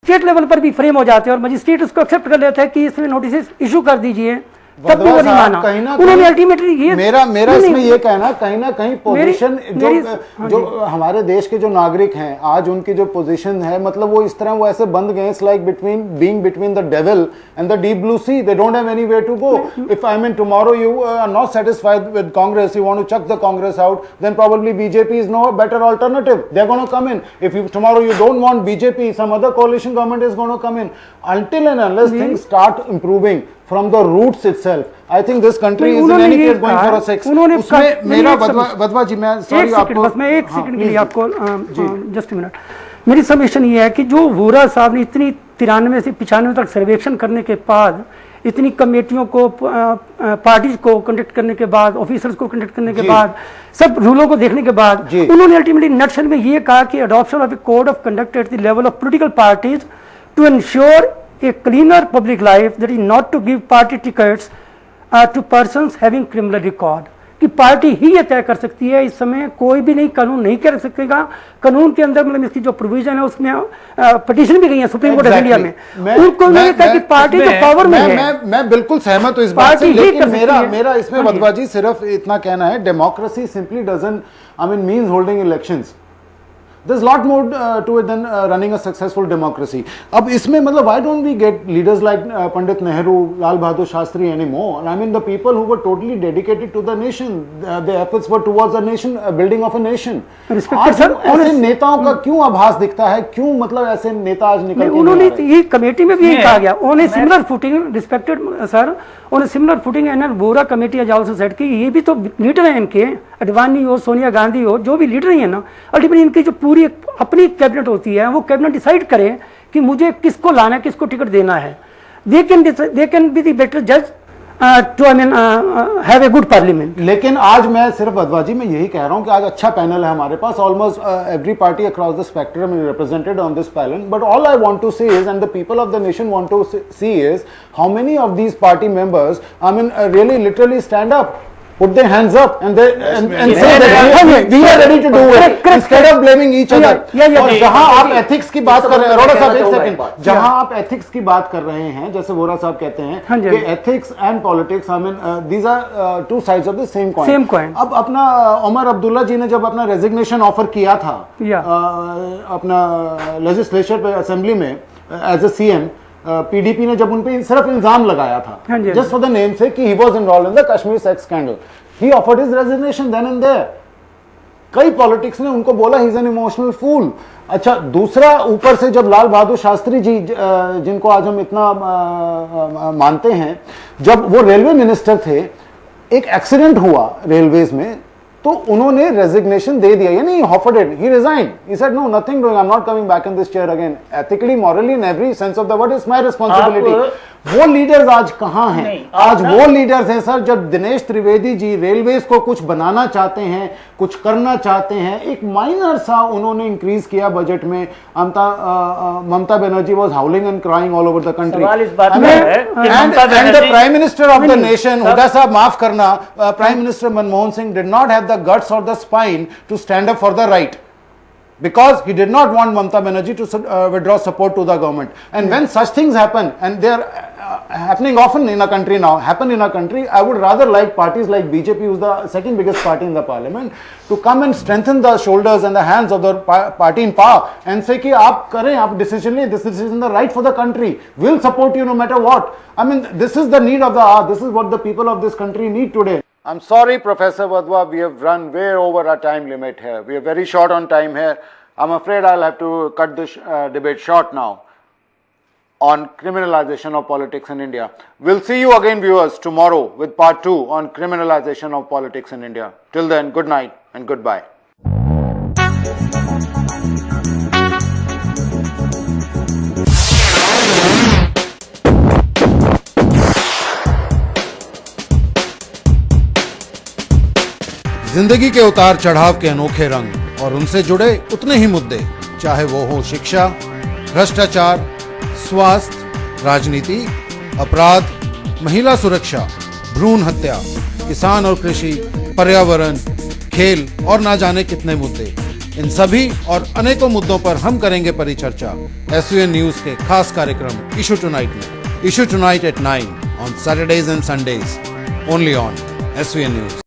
State level पर भी frame हो जाते हैं और मजिस्ट्रेट उसको एक्सेप्ट कर लेता है कि इसमें नोटिस इशू कर दीजिए, तब भी वो नहीं माना। उन्होंने अल्टीमेटली ये मेरा इसमें ये कहना कहीं ना कहीं पोजीशन जो हमारे देश के जो नागरिक हैं आज उनकी जो पोजीशन है, मतलब वो इस तरह वो ऐसे बंद गए, it's like between the devil and the deep blue sea, they don't have any way to go. If I mean tomorrow you are not satisfied with Congress, you want to chuck the Congress out, then probably BJP is no better alternative, they're going to come in. If you tomorrow you don't want BJP, some other coalition government is going to come in. Until and unless things start improving from the roots itself, I think this country is in any case going for a six. उसमें मेरा वदवा जी, मैं sorry आपको, बस मैं एक second के लिए आपको जस्ट मिनट, मेरी सबमिशन ये है कि जो वोरा साहब ने इतनी 93 से 95 तक सर्वेक्षण करने के बाद, इतनी कमेटियों को, पार्टीज को कंडक्ट करने के बाद, ऑफिसर्स को कंडक्ट करने के बाद, सब रूलों को देखने के बाद, उन्होंने अल्टीमेटली नटशल में ये कहा कि adoption of a code of conduct at the level of political parties to ensure a cleaner public life, that is not to give party tickets to persons having criminal record, कि party ही ये तय कर सकती है। इस समय कोई भी नहीं, कानून नहीं कर सकेगा। कानून के अंदर मतलब इसकी जो प्रोविजन है उसमें पिटीशन भी गई है सुप्रीम कोर्ट ऑफ इंडिया में, उनको नहीं कहता कि पार्टी जो पावर में है। मैं बिल्कुल सहमत हूं इस बात से, लेकिन मेरा इसमें वदवा जी सिर्फ इतना कहना है, democracy simply doesn't means holding elections. There's a lot more to it than running a successful democracy. अब इसमें मतलब why don't we get leaders like Pandit Nehru, Lal Bahadur Shastri anymore? I mean the people who were totally dedicated to the nation, their efforts were towards a nation, building of a nation. Respected sir, ऐसे नेताओं का क्यों आभास दिखता है, क्यों मतलब ऐसे नेता आज निकल के उन्होंने ये कमेटी में भी यही कहा गया, उन्होंने सिमिलर फुटिंग, रिस्पेक्टेड सर, उन्हें similar footing and Vora committee आज आल्सो सेट की, ये भी तो लीडर हैं इनके, अडवाणी हो, सोनिया गांधी हो, जो भी लीडर ही है ना, अल्टीमेटली इनकी जो पूरी अपनी कैबिनेट होती है, वो कैबिनेट डिसाइड करे कि मुझे किसको लाना है, किसको टिकट देना है। They can be the better जज to have a good parliament. लेकिन आज मैं सिर्फ वदवा जी मैं यही कह रहा हूं कि आज अच्छा पैनल है हमारे पास, almost every party across the spectrum is represented on this panel, but all I want to say is and the people of the nation want to see is how many of these party members really literally stand up, put their hands up and say that we are ready to do it instead of blaming each other. और जहां आप ethics की बात कर रहे हैं, अरोड़ा साहब एक सेकंड, जहां आप एथिक्स की बात कर रहे हैं, जैसे वोरा साहब कहते हैं कि ethics and politics, I mean these are two sides of the same coin. अब अपना उमर अब्दुल्ला जी ने जब अपना रेजिग्नेशन ऑफर किया था अपना लेजिस्लेचर पे असेंबली में एज ए सीएम, पीडीपी ने जब उन पे सिर्फ इल्जाम लगाया था जस्ट फॉर द नेम से कि he was involved in the Kashmir sex scandal, he offered his resignation then and there. कई पॉलिटिक्स ने उनको बोला he is an emotional fool. अच्छा, दूसरा ऊपर से जब लाल बहादुर शास्त्री जी जिनको आज हम इतना मानते हैं, जब वो रेलवे मिनिस्टर थे, एक एक्सीडेंट हुआ रेलवेज में, तो उन्होंने रेजिग्नेशन दे दिया, यानी offered it, he resigned, he said no nothing doing, I am not coming back in this chair again, ethically morally in every sense of the word it's my responsibility. वो leaders आज कहां हैं? आज वो leaders हैं sir, जब Dinesh Trivedi ji railways को कुछ बनाना चाहते हैं, कुछ करना चाहते हैं, एक माइनर सा उन्होंने इंक्रीज किया बजट में, Mamata Banerjee was howling and crying all over the country, and the prime minister of the nation, Hooda sahab माफ करना, prime minister Manmohan Singh did not have the guts और the spine to stand up for the right, because he did not want Mamata Banerjee to withdraw support to the government. And when such things happen, and they are happening often in a country now, happen in a country, I would rather like parties like BJP, who's the second biggest party in the parliament, to come and strengthen the shoulders and the hands of the party in power and say कि आप करें, आप decision लें, this is the right for the country, we'll support you no matter what. I mean, this is the need of the hour, this is what the people of this country need today. I'm sorry, Professor Wadhwa, we have run way over our time limit here. We are very short on time here. I'm afraid I'll have to cut this debate short now on criminalization of politics in India. We'll see you again, viewers, tomorrow with part 2 on criminalization of politics in India. Till then, good night and goodbye. जिंदगी के उतार चढ़ाव के अनोखे रंग और उनसे जुड़े उतने ही मुद्दे, चाहे वो हो शिक्षा, भ्रष्टाचार, स्वास्थ्य, राजनीति, अपराध, महिला सुरक्षा, भ्रूण हत्या, किसान और कृषि, पर्यावरण, खेल और ना जाने कितने मुद्दे। इन सभी और अनेकों मुद्दों पर हम करेंगे परिचर्चा SVN न्यूज के खास कार्यक्रम इशू टुनाइट में। Issue tonight at 9 on Saturdays and Sundays, only on SVN News.